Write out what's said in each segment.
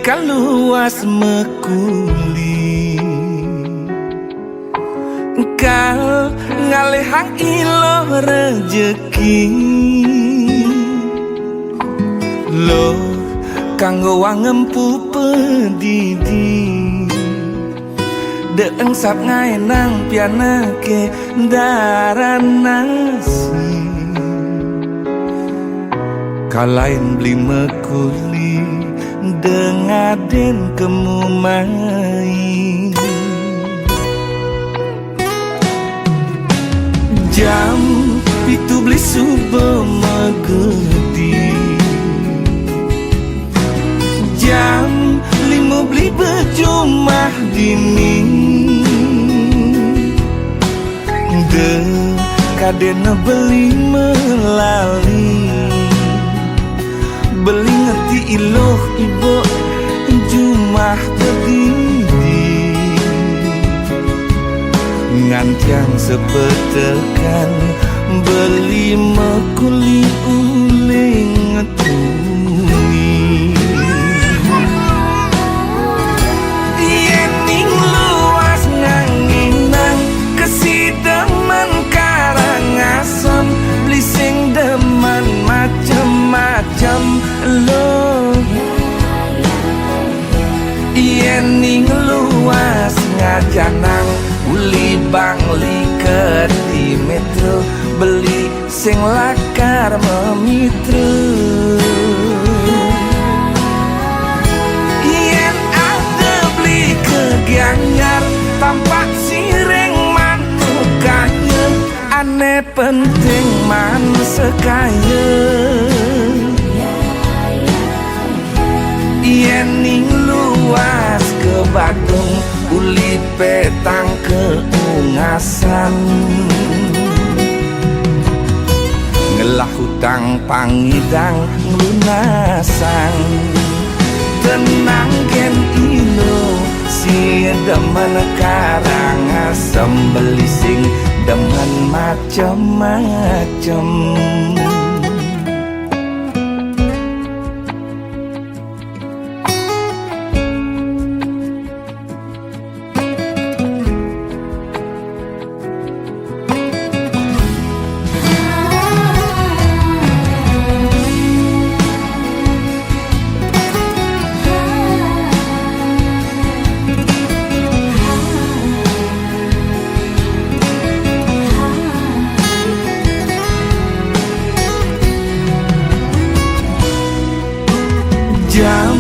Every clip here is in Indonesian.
kaluas mekuli kal ngalehang ilo rejeki lo kanggo wangempu pedidi deeng sap ngaenang pianake daranasi kalain beli mekuli dengaden kemumai jam itu beli subuh megedi jam 5 beli berjumah dini de kadena beli melali beli ngerti iloh ibu jumah berdiri ngantiang sepetekan beli mekuli uling ngetuni yening luas nganginang kesideman karangasem beli sing deman macem-macem lo yening luas ngajanang uli bangli ke di metro beli sing lakar memitru yen ada beli ke Gianyar tampak sireng manukanya aneh penting man sekaya yening luas ke Badung uli petang keungasan ngelah hutang pangidang ngelunasang tenang gen ino si demen karangasem beli sing demen macem-macem jam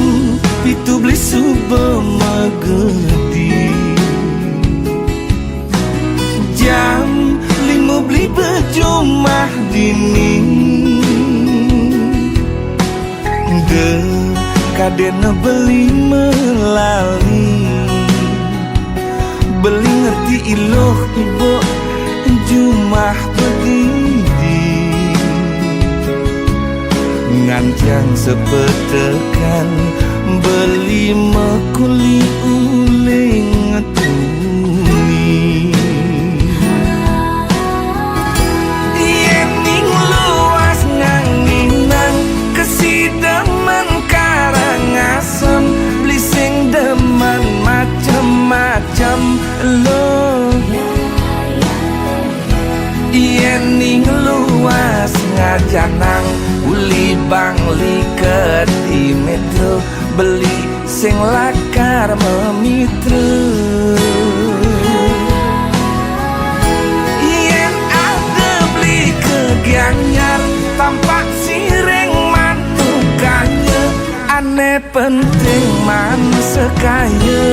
itu beli subuh megedi jam 5 beli berjumah dini de kadena beli melali beli ngerti iloh ibu jumah berdiri ngantiang sepetekan beli mekuli uling ngetuni yening luas nganginang kesideman karangasem beli sing demen macem-macem lo yening luas ngajanang uli bangli ke di metro beli sing lakar memitru yen ada beli ke Gianyar tampak sireng manukanya aneh penting man sekaya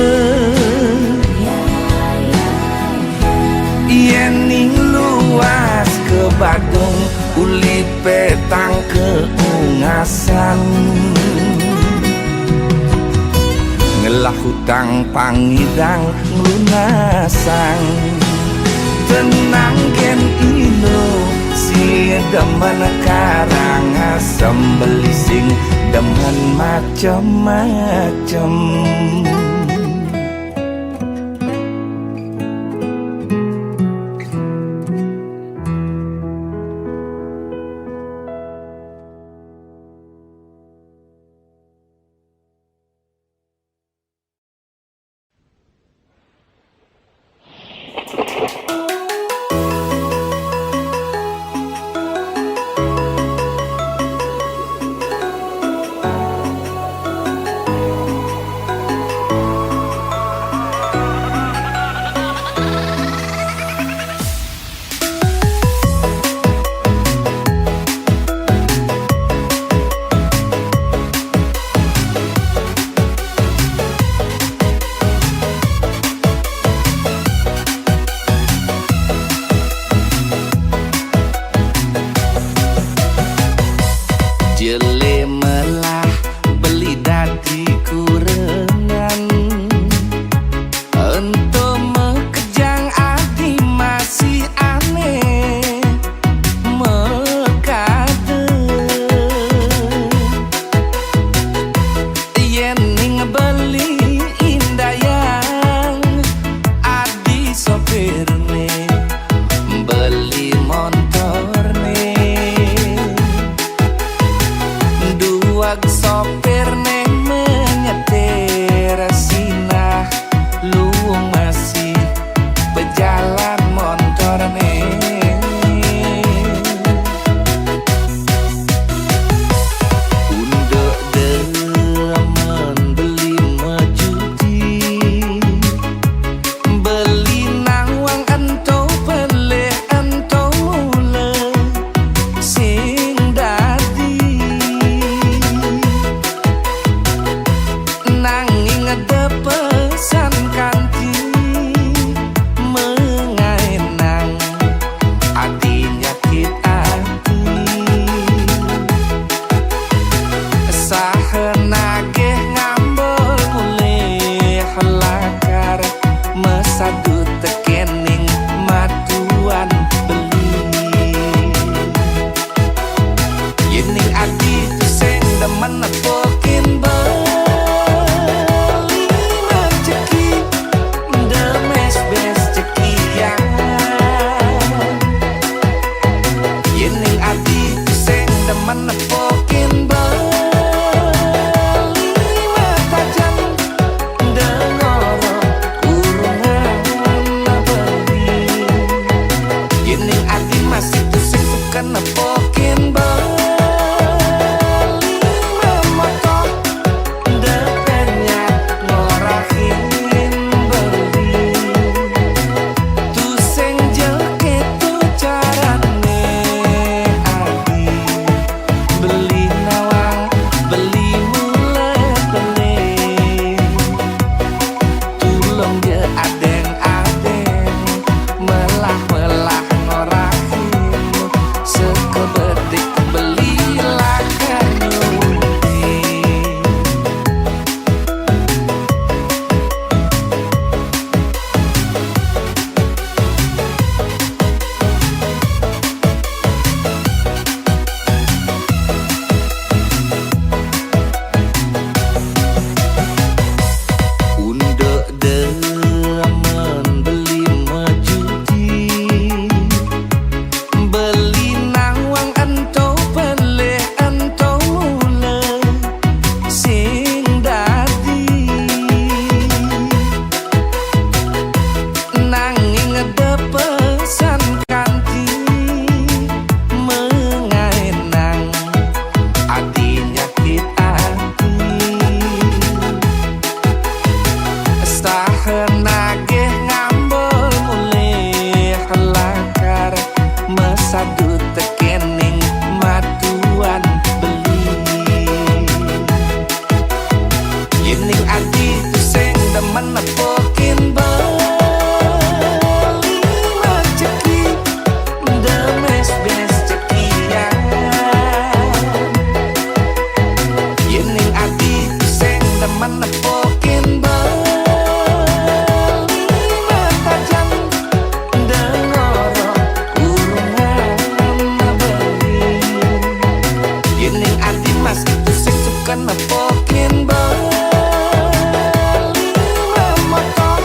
yening luas ke Badung uli petang keungasan ngelah hutang pangidang ngelunasang tenang gen ino si demen karangasem beli sing demen macem-macem suka nepokin beli memotor depenya ngorahin beli tu sing jelke tu carane adi beli nawang beli mulai beli tulung je adeng-adeng melah-melah ngorahin sekebedik belilah kanyudi undek demen beli majuji beli nawang ento beli ento mule sing dadi nanging depesan kanti mengaenang adinya kita sahen nagih ngambul mulih lakar mesadu tekening matuan beli yening adi tu sing demen nepokin beli rezeki demes benes cekian yening adi tu sing demen nepokin beli matajan dengoro urungan beli yening adi mas itu sing suka nepokin beli memotor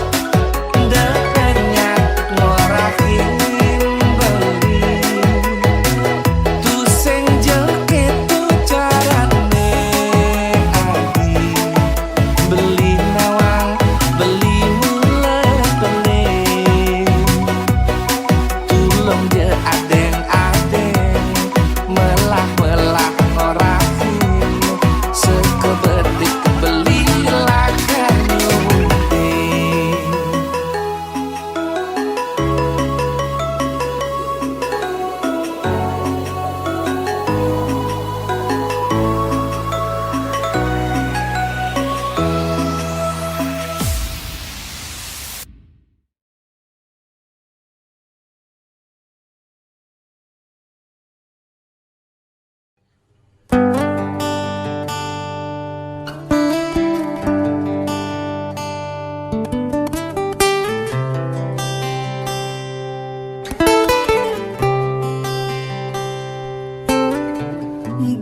depenya ngorahin beli tu sing jelke tu carane adi beli nawang beli mulai beli tulung je adeng-adeng melah-melah ngorahin sekebedik belilah kanyudi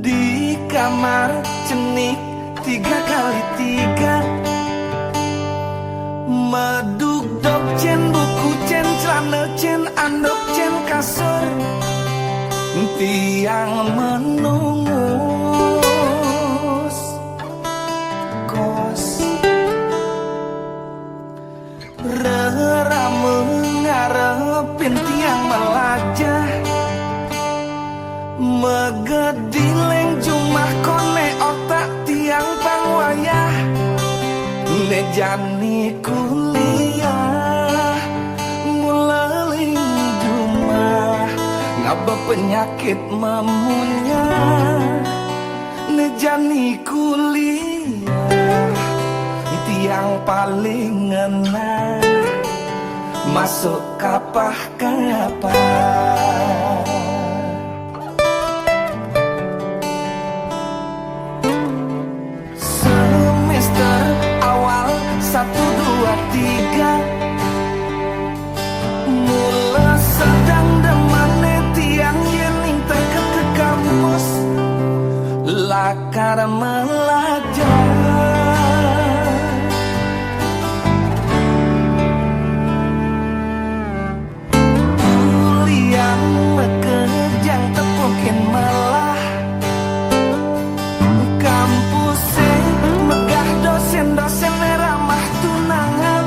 di kamar cenik 3x3 meduk dok cen buku cen celana cen andok cen kasur tiang menungus kos rerame ngarepin tiang melajah megedileng jumah kone otak tiang pangwayah lejani kuliah mulaling jumah ngaba penyakit memunyah lejani kuliah tiang paling ngena masuk kapah-kapah semester awal 1, 2, 3 mula sedang demane tiang yening teket ke kampus lakar melajar kuliah mekerjang tepukin malah kampus megah dosen-dosen ramah tunangan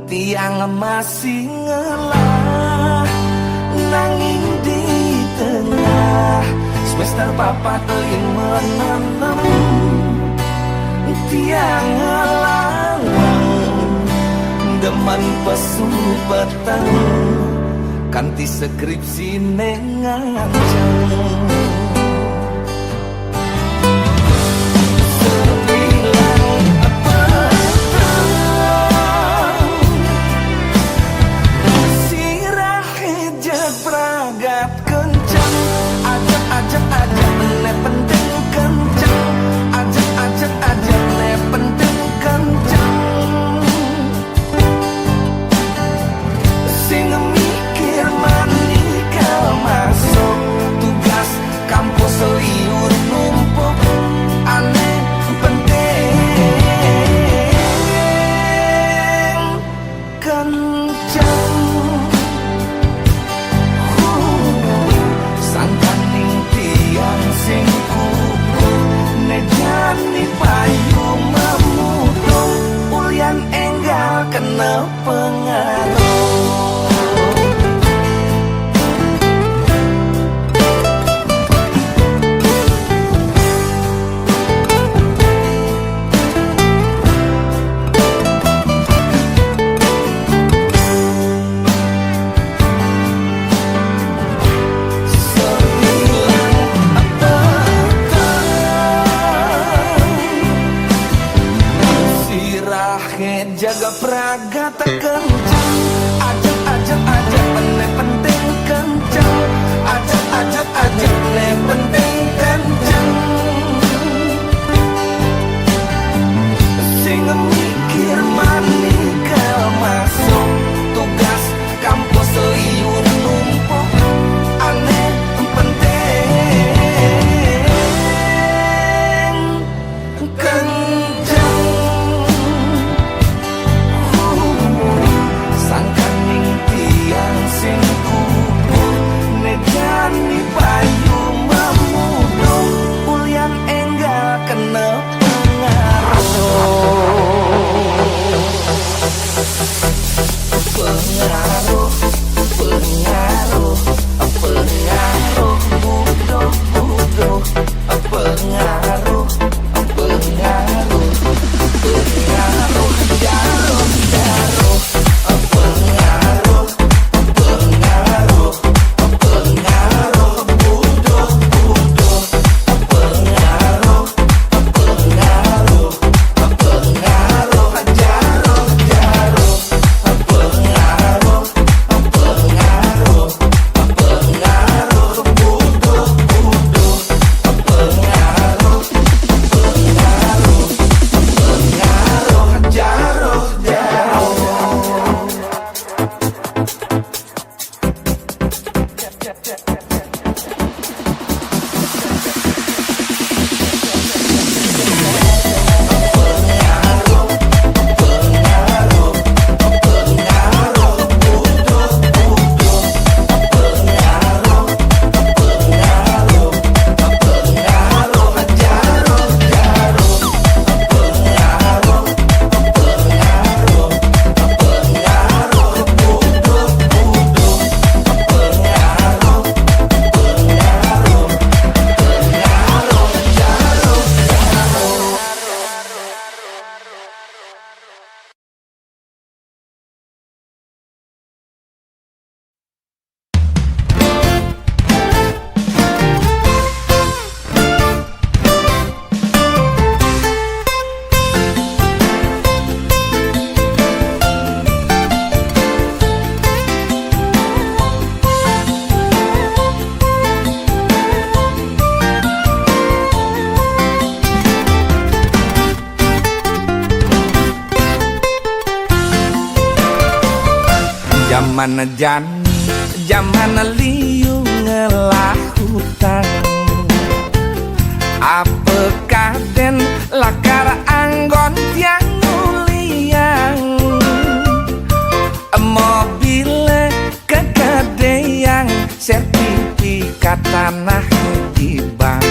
tiang masih ngelah nanging dia papa teuing menenem tiang ngelangang demen pesu peteng kanti skripsi nenganceng kena pengaruh jaga praga terkencang ajak ne penting kencang ajak ne penting kencang sing mikir manikal masuk tugas kampus liur numpuk aneh penting kencang Nejani bayu memudung Ulian enggal kena pengaruh pengaruh pengaruh budoh budoh pengaruh pengaruh pengaruh jarum jarum pengaruh pengaruh pengaruh budoh budoh pengaruh pengaruh pengaruh jarum jarum pengaruh pengaruh pengaruh budoh budoh pengaruh pengaruh pengaruh jarum jarum Zaman jani, zaman liu ngelahutan apa kaden lakar anggon tiang nuliang mobil kegedean sertifikat tanah di bank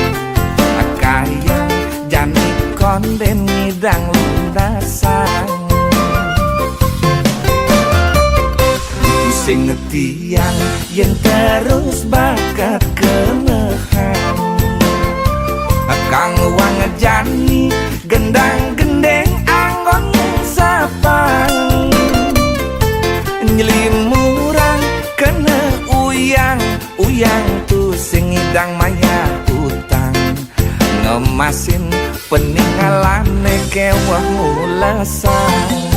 kaya jani konden ngidang lundasan sing tiang yang terus bakat kenehan sing ngidang maya utang ngemasin peninggalane kewah mulasan.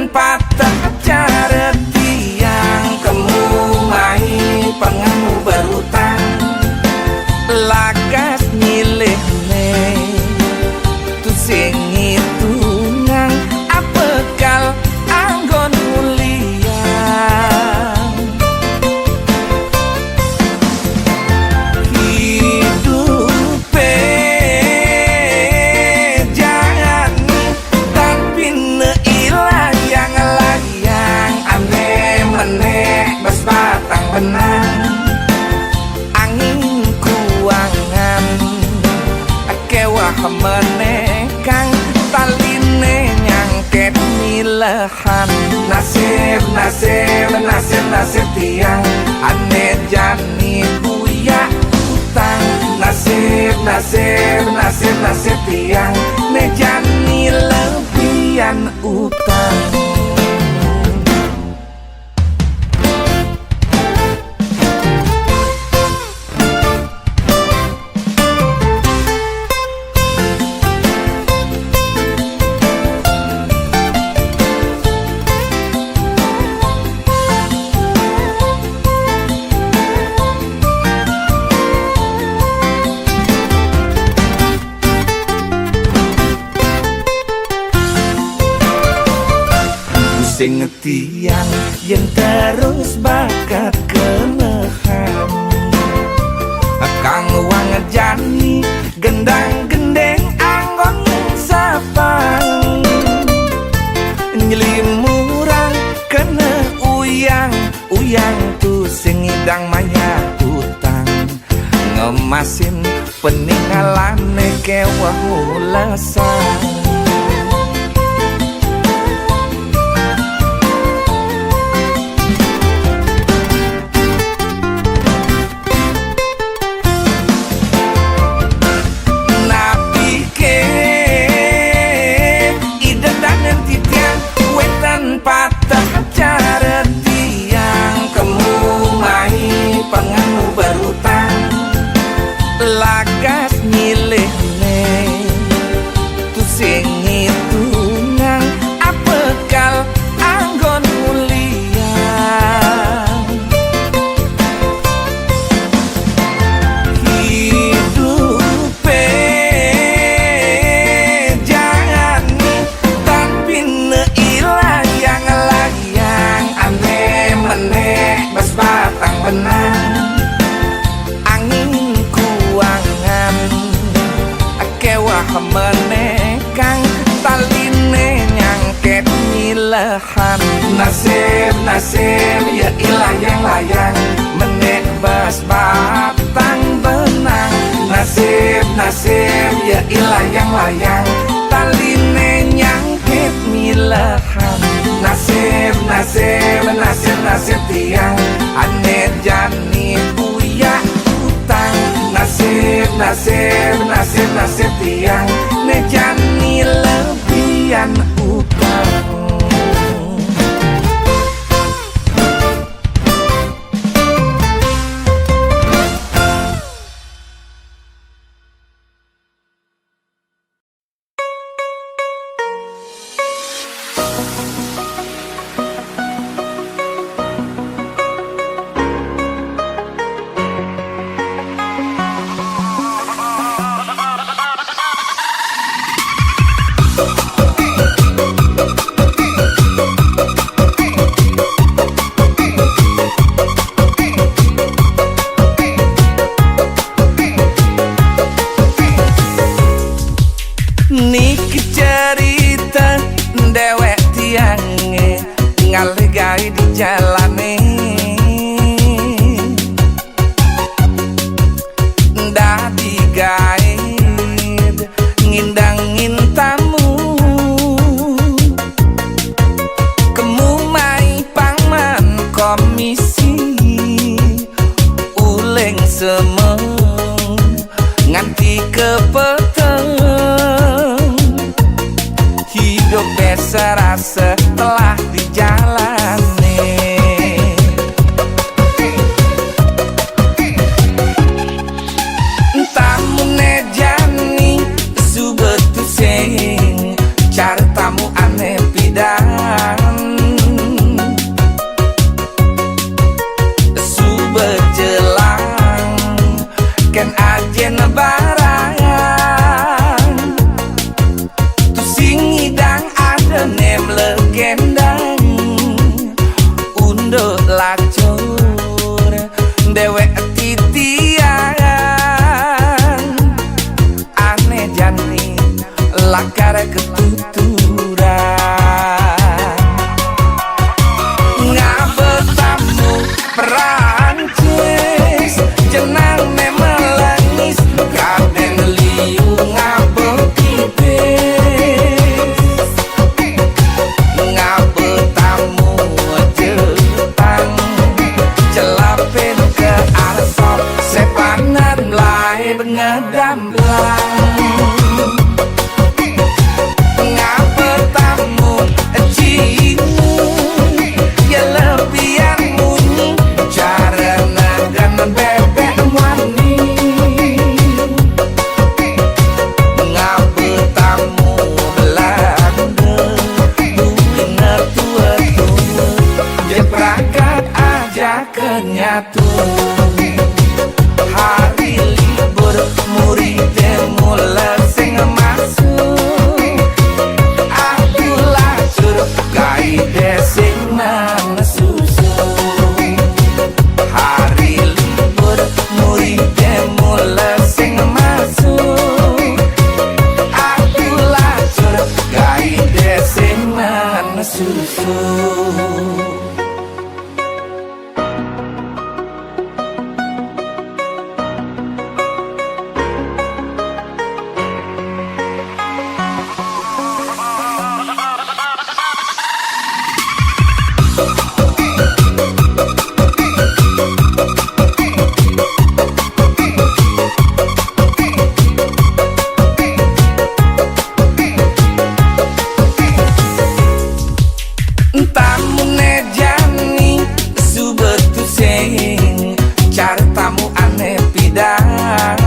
Patah cara tiang kemumai pengamu berutang lagas milih ne tu sing hitungan apekal anggon mulia hidupe jangan tapi neilah yang layang aneh meneh bas batang benang angin kuangan kewah meneh kang taline nyangket milahan nasib nasib nasib nasib tiang aneh jani buya utang nasib nasib nasib nasib tiang ne jani lebihan utang. Sing tiang yang terus bakat kenehan Kang wang jani gendang gendeng anggon sapang nyelimurang kena uyang uyang tu sing ngidang maya utang ngemasin peninggalane kewah mulasan. Patah cara tiang kemumai pengamu berutang lagas milih ne tu sing hitungan apekal anggon mulia hidupe jangan tapi neilah yang layang aneh meneh bas batang benang angin kuangan kewah meneh kang taline nyangket milahan nasib nasib ya ilah yang layang meneh bas batang benang nasib nasib ya ilah yang layang taline nyangket milahan nasib nasib nasib nasib tiang aneh jani buya utang nasib nasib nasib nasib tiang ne jani lebihan utang. Niki cerita dewek tiange ngalegai di jalane dadi guide ngindangin tamu kemumai pangman komisi eling semeng nganti ke peteng. Hidup serasa telah dijalani. Tamune jani subetu sing cara tamu aneh pidan. Subejelang ken ajen barang tu sing hidang ada nem legendang. Undo lacur dewek titian aneh jani lakar ketuturan. Ngabetamu Perancis jenang memelangis kadang liu ngabekipis. Ngabetamu Jepang celapin ke arsop sepanan lai bengedam belang. Ngabetamu Cina ya lebihan munyi cara nagan bebek wani. Ngabetamu Belanda duwina tua-tua jeprakat aja kenyatu. Hari libur muridnya mulai sing masuk. Aku lacur kaide sing nang susu. Hari libur muridnya mulai sing masuk. Aku lacur kaide sing nang susu. Tamune jani subetu sing cara tamu aneh pidan.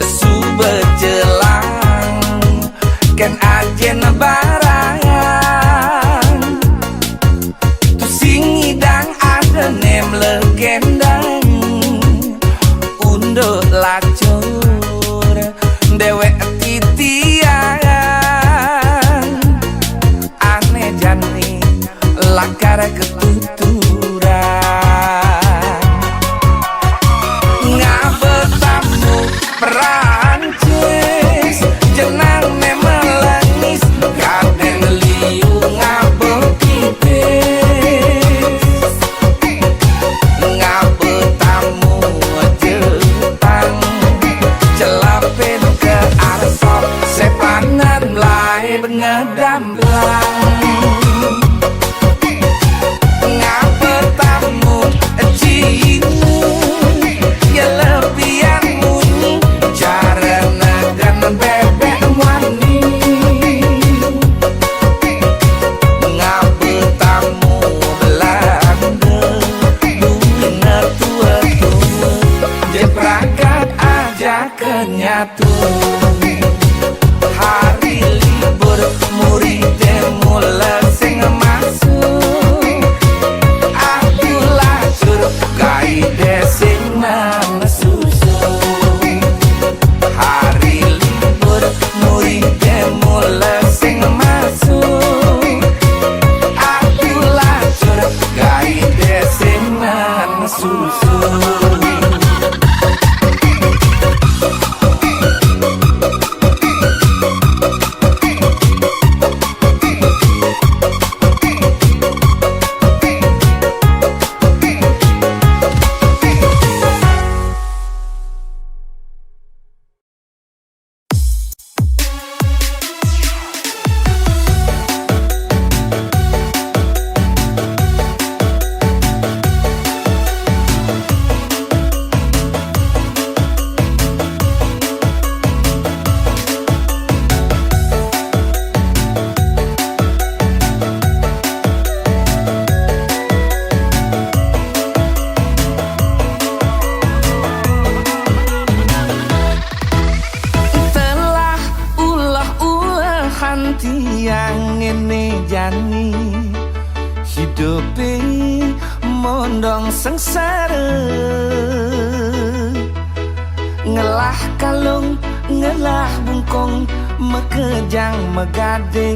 Subejelang ken ajen barang tu sing hidang ada nem legendang. Undo lacur dewek titian aneh jani lakar ketuturan. Ngabetamu Perancis jenang memelangis kadang liu ngabekipis. Ngabetamu Jepang celapin ke arsop sepanan lai bengedam belang. hidupi mondong sengsara, ngelah kalung ngelah bungkong mekejang megade,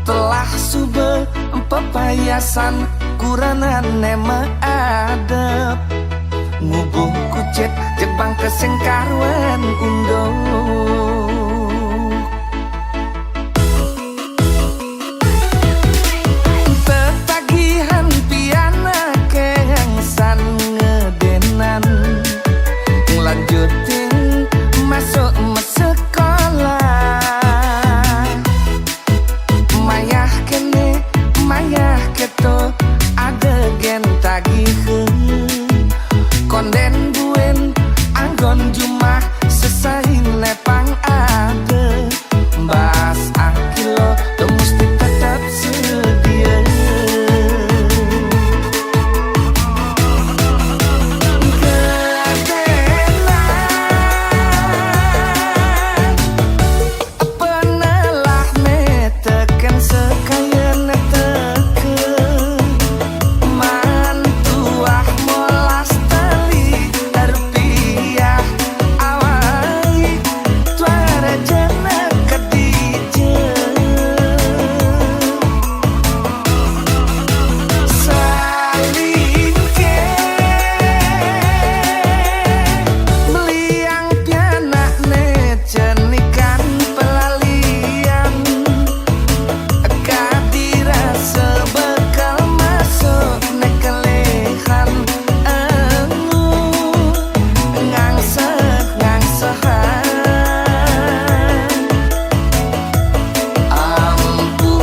telah sube pepayasan kuranan nema adep, ngubuh kucet Jepang kesengkarwan undong. Tetagihan piana kengsan ngedenan, ngelanjutin masuk sekolah, mayah kene mayah keto adegen tagiheun, konden buen anggon jumah sesain lepang ade, bas akilo tuh mesti tetap sedia. Penelah meteken sekayen teken, mantuah molas tali rupiah awai tuara jana kedijen, saling ke beliang pianak necenikan pelalian, kadira sebekal masuk nekelehan engu ngangsehan ampurayang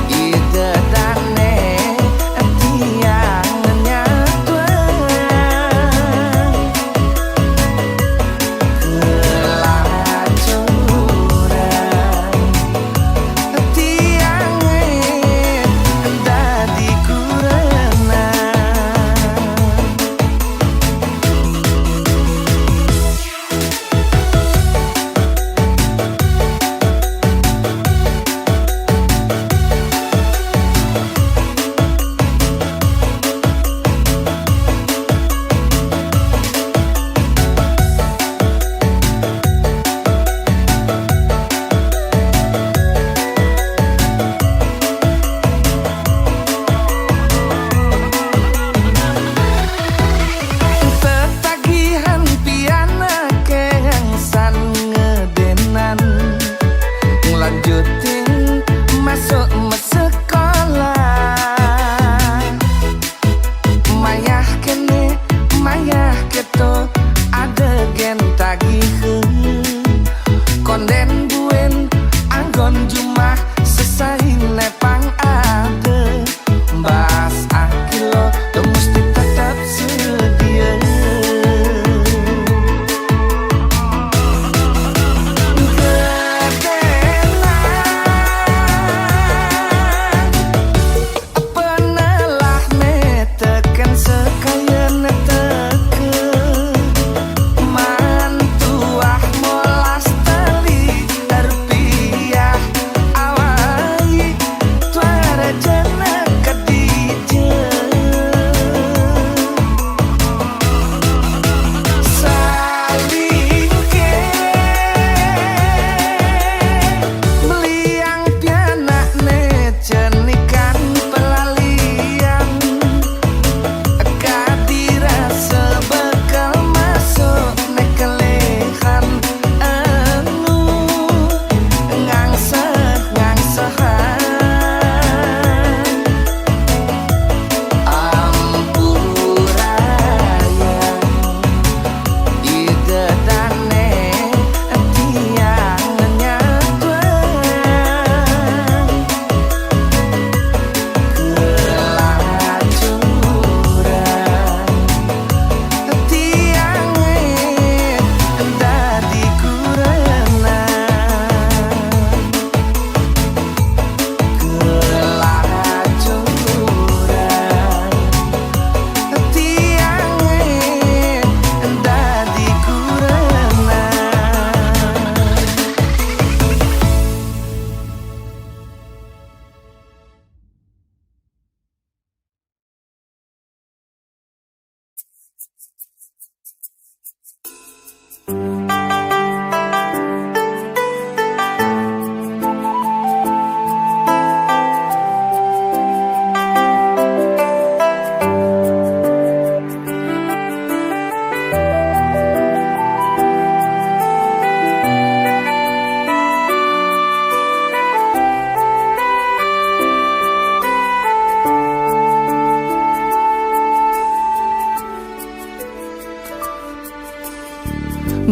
idedane tiang nyatuan kelacuran tiangnya dadi tetagihan piana kengsan ngedenan, ngelanjutin masuk sekolah, mayah kene mayah keto adegen tagiheun, konden buen anggon jumah sesain lepang ade, bas akilo tuh mesti tetap sedia. Penelah meteken sekayen teken, mantuah molas tali rupiah awai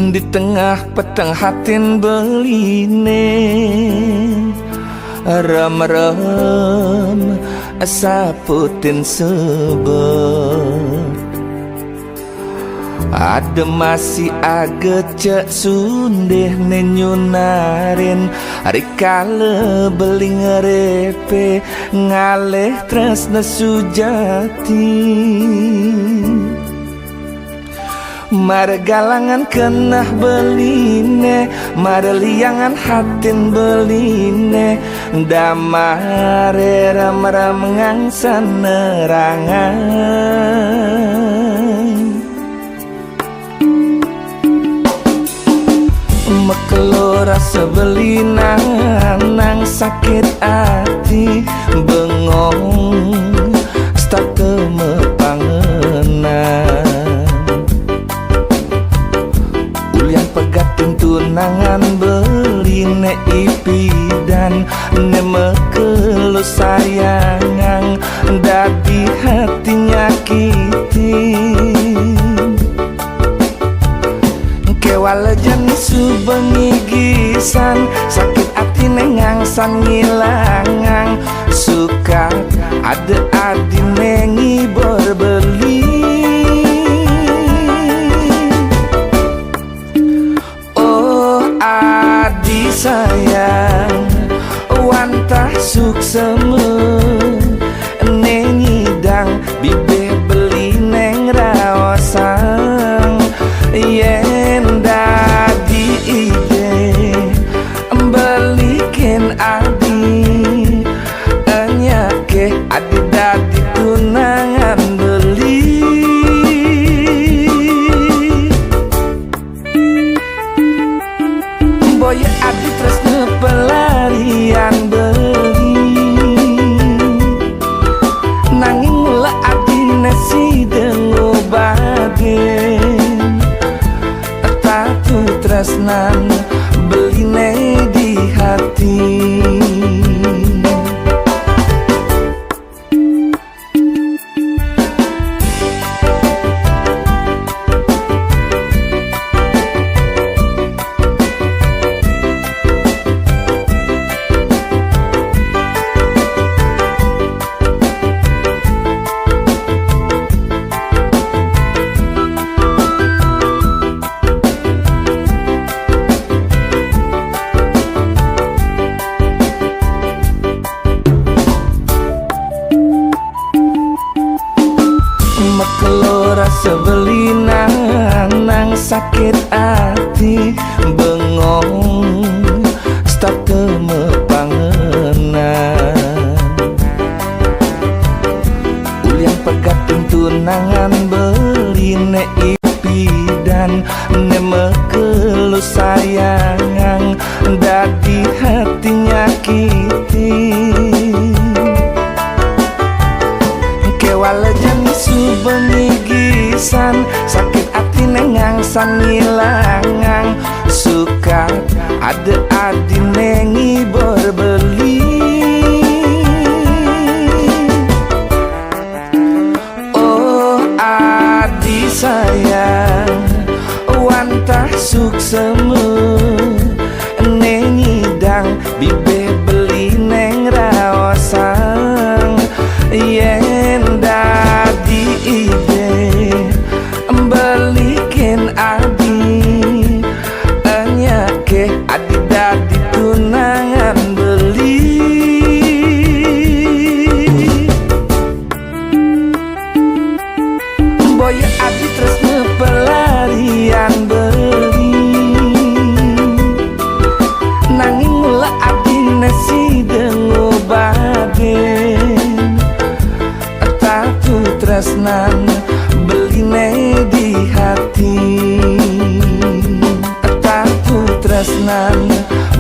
di tengah petang hatin beline rem-rem saputin sebet ada masih agak cek sundeh nenyunarin rikale beli ngerepe ngaleh tresna sujati mare galangan kenah beline mare liangan hatin beline damare ram-ram ngangsan nerangan mekelo rasa belinang nang sakit hati bengong stak kemepangenan ulian pegatin tunangan beline ipidan ne mekelo sayangang dadi hati nyakiti kewala jani subengi gisan sakit hati nengangsan ngilangang suka ada adi nengi berbeli oh adi sayang wantah sukseme nengi dang bibe beli neng rawasang yen dadi ide balikin adi anyake adi dadi tunangan beli boy adi terus pelarian beli nanging mula adi nasi dengo bagen tresnan beline di hati mekelo rasa belinang nang sakit hati bengong stak kemepangenan ulian pegatin tunangan beline ipidan ne mekelo sayangang dadi hati nyakiti kewala jani subengi gisan sakit hati nengangsan ngilangang suka ada adi nengi berbeli oh adi sayang wantah sukseme nengi dang bibe beli neng rawasang yen dadi ide balikin adi anyake adi dadi tunangan beli boy adi terus pelarian beli nanging mula adi nasi dengo bagen tresnan beline di hati tatu tresnan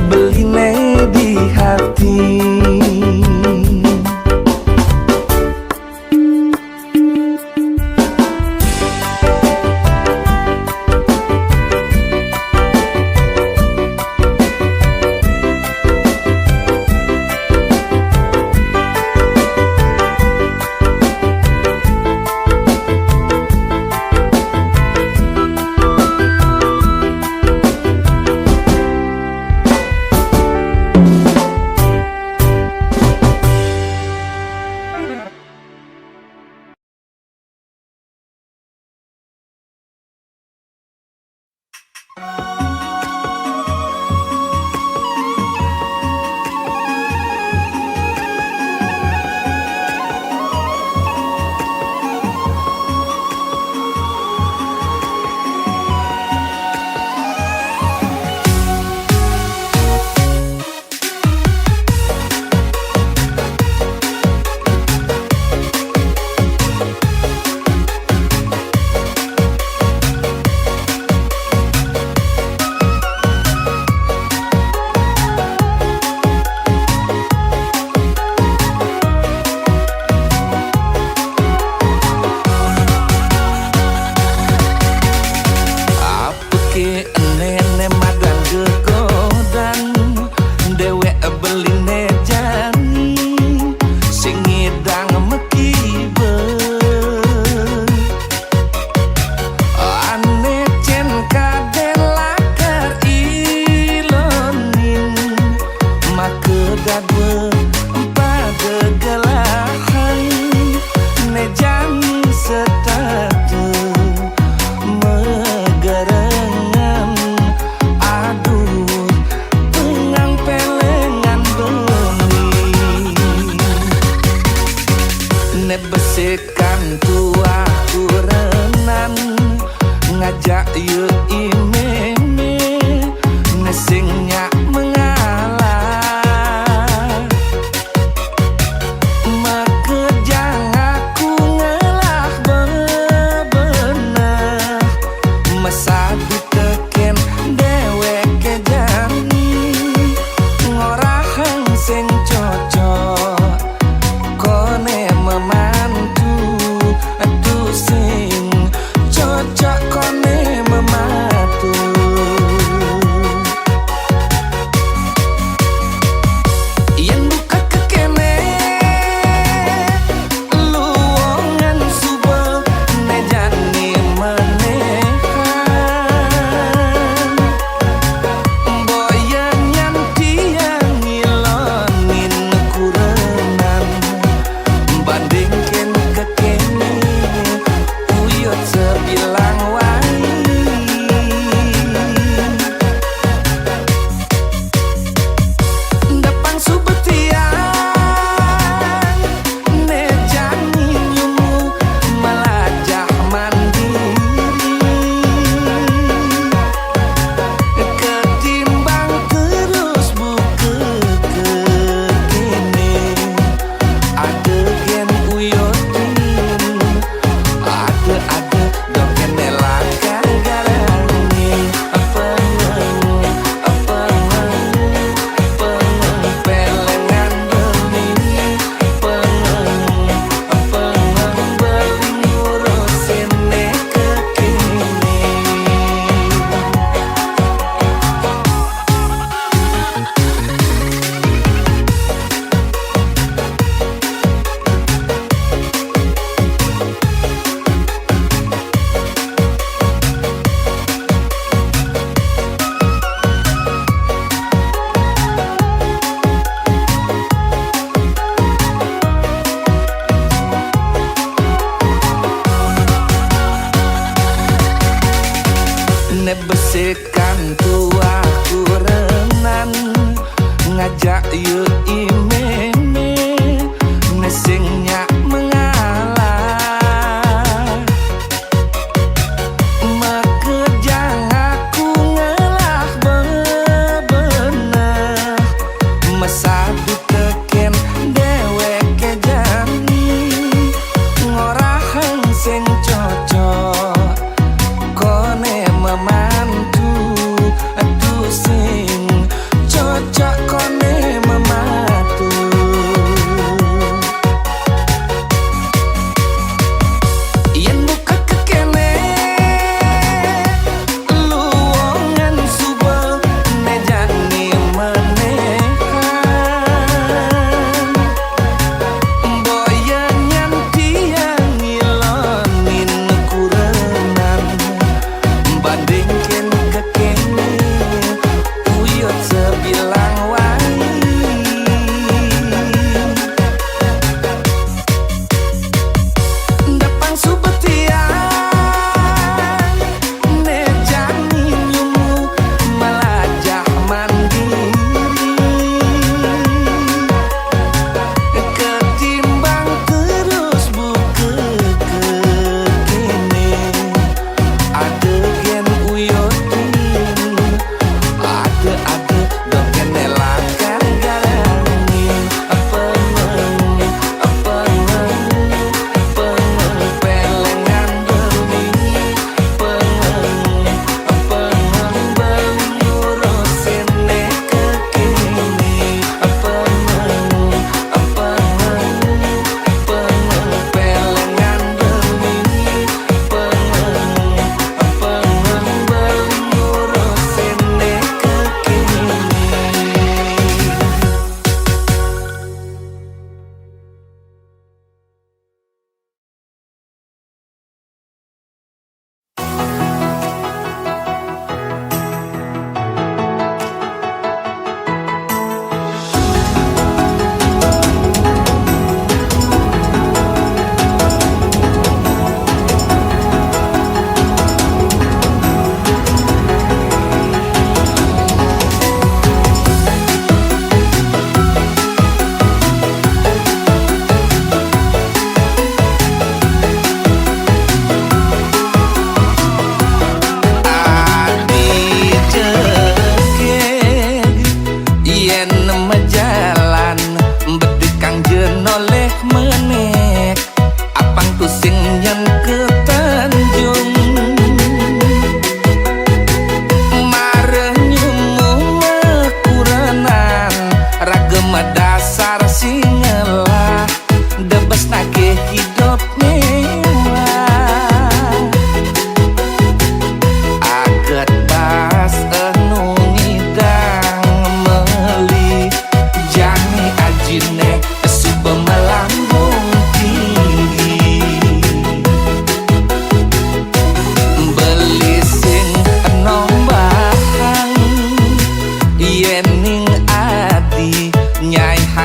beline di hati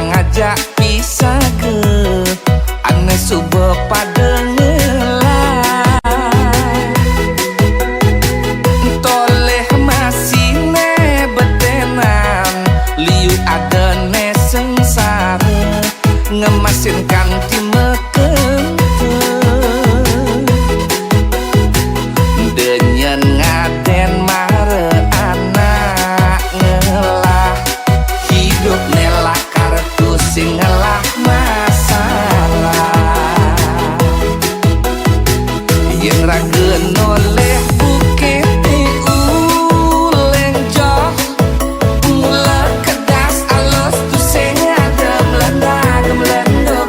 ngajak pisah ke ane subuh pada ngelai toleh masih ne betenan liu ada ne sengsara ngemasin kanti meken denyen ngaden mare anak ngelah hidup nelah kartu sing ngelah masalah yen ragen oleh bukit uleng joh mula kedas alus tu sing ada melanda gemelendo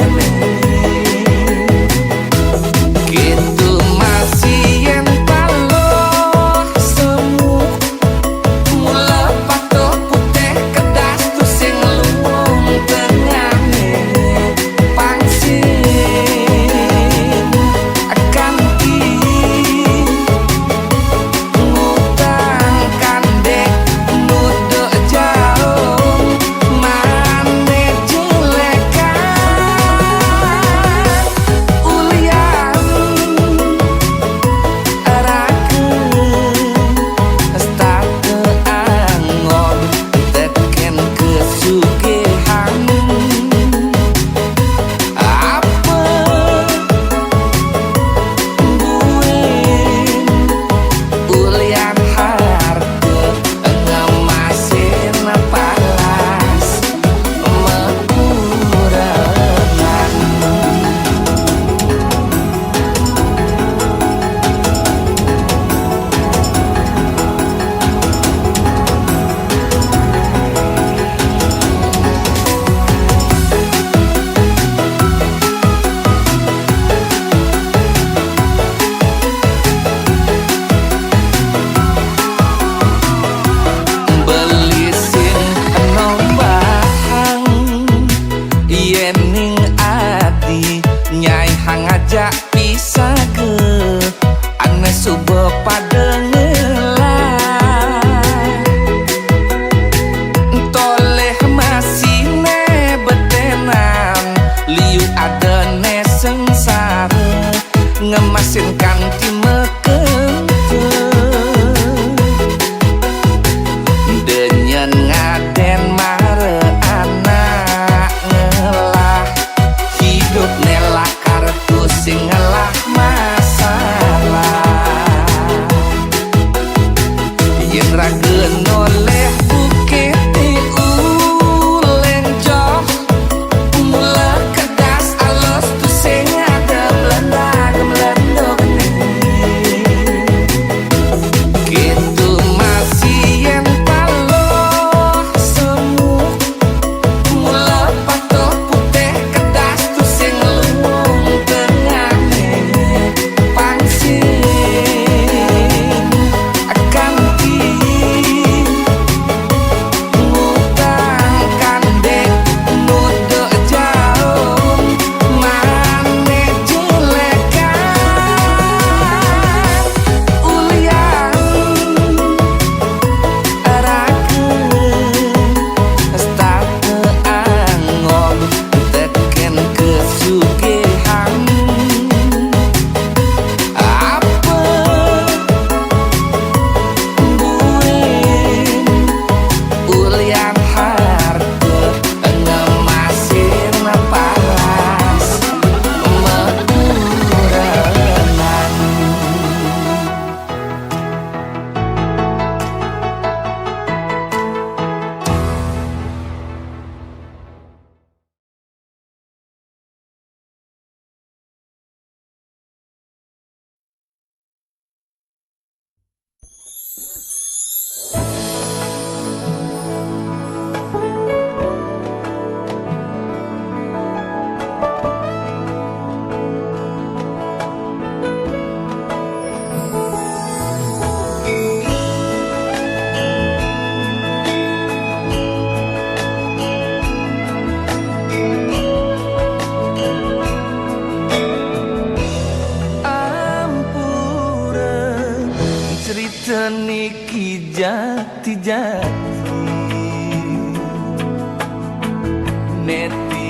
gitu masih yen paloh semu mula patuh putih kedas tu sing luwung tengahne pangsin akan ngutang kandek nuduk jauh mane jelekan ulian arakeun stake angon teken kesugihan apa buin ulian harta ngemasin palas mekurangan belisin nombahang yening adi nyai ngajak pisah ke ane subuh pada ngelai toleh masih ne betenan liu ada ne sengsara ngemasin kanti meken denyen ngaden mare anak ngelah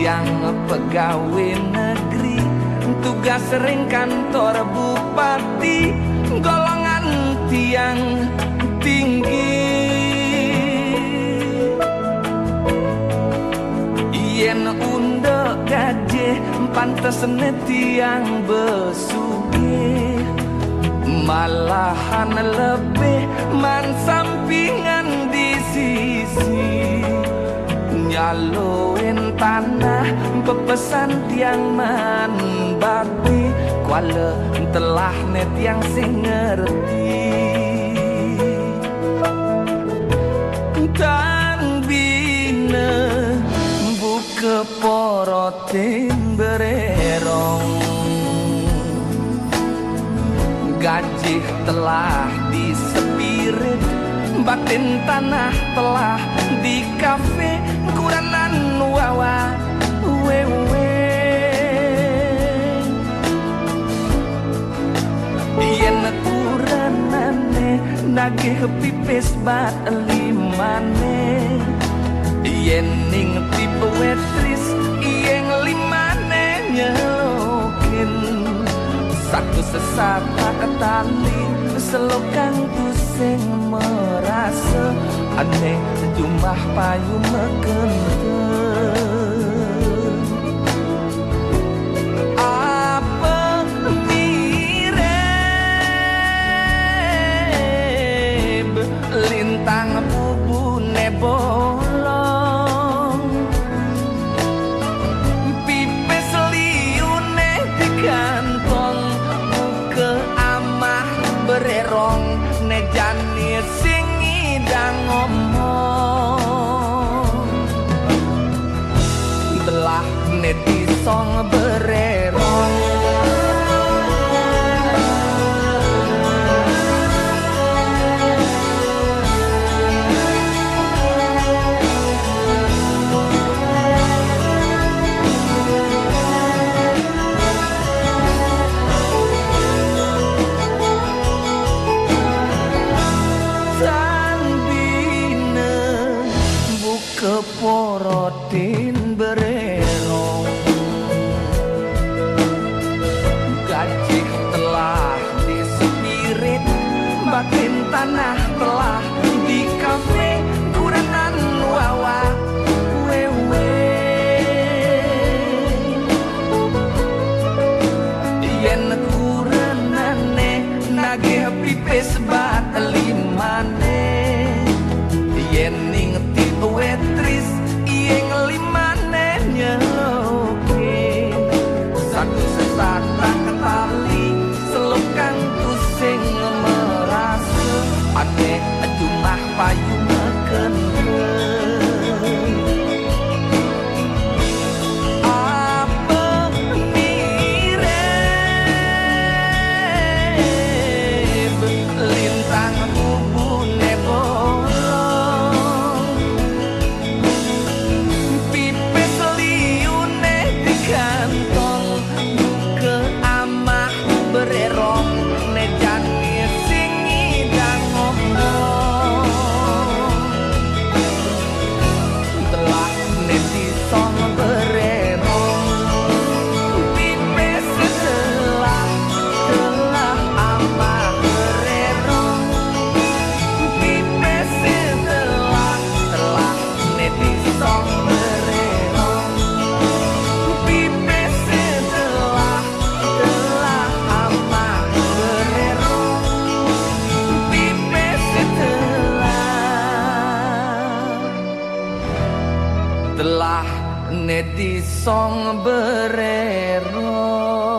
tiang pegawai negeri, tugas sering kantor bupati, golongan tiang tinggi. Yen undek gaje pantes tiang besugi, malahan lebih man sampingan di sisi. Nyaloin tanah bepesan tiang man bakti, kuala telah net yang sing ngerti. Dan bina buka porotin bererong, gaji telah disepirit, batin tanah telah di kafe, kuranan wawa wewe. Yen kuranane nagih pipis bat limane, yen ning tipe wetris yen limane nyelokin, satu sesata ketali selokang pusing merasa aneh sejumlah payu mekenteng. Apa mirip lintang bubune bolong, pipis liune di kantong, buka amah bererong nejani sing ngidang ngomong, telah neti song bererong. Keporotin bererong, gaji telah disepirit, batin tanah telah di kafe, kuranan wawa wewe. Yen kuranane nagih pipis bat limane, yen ning tipe wetris yen limane nyelokin, satu sesata ketali selokang kusing merasa aneh jumlah payu mekenteng. Apa mirip lintang bubune bolong, pipis liune di kantong, buka amah bererong nejani sing ngidang ngomong, telah neti song bererong, pipis telah amah bererong, pipis telah neti song bererong, pipis telah amah bererong, pipis telah neti song bererong.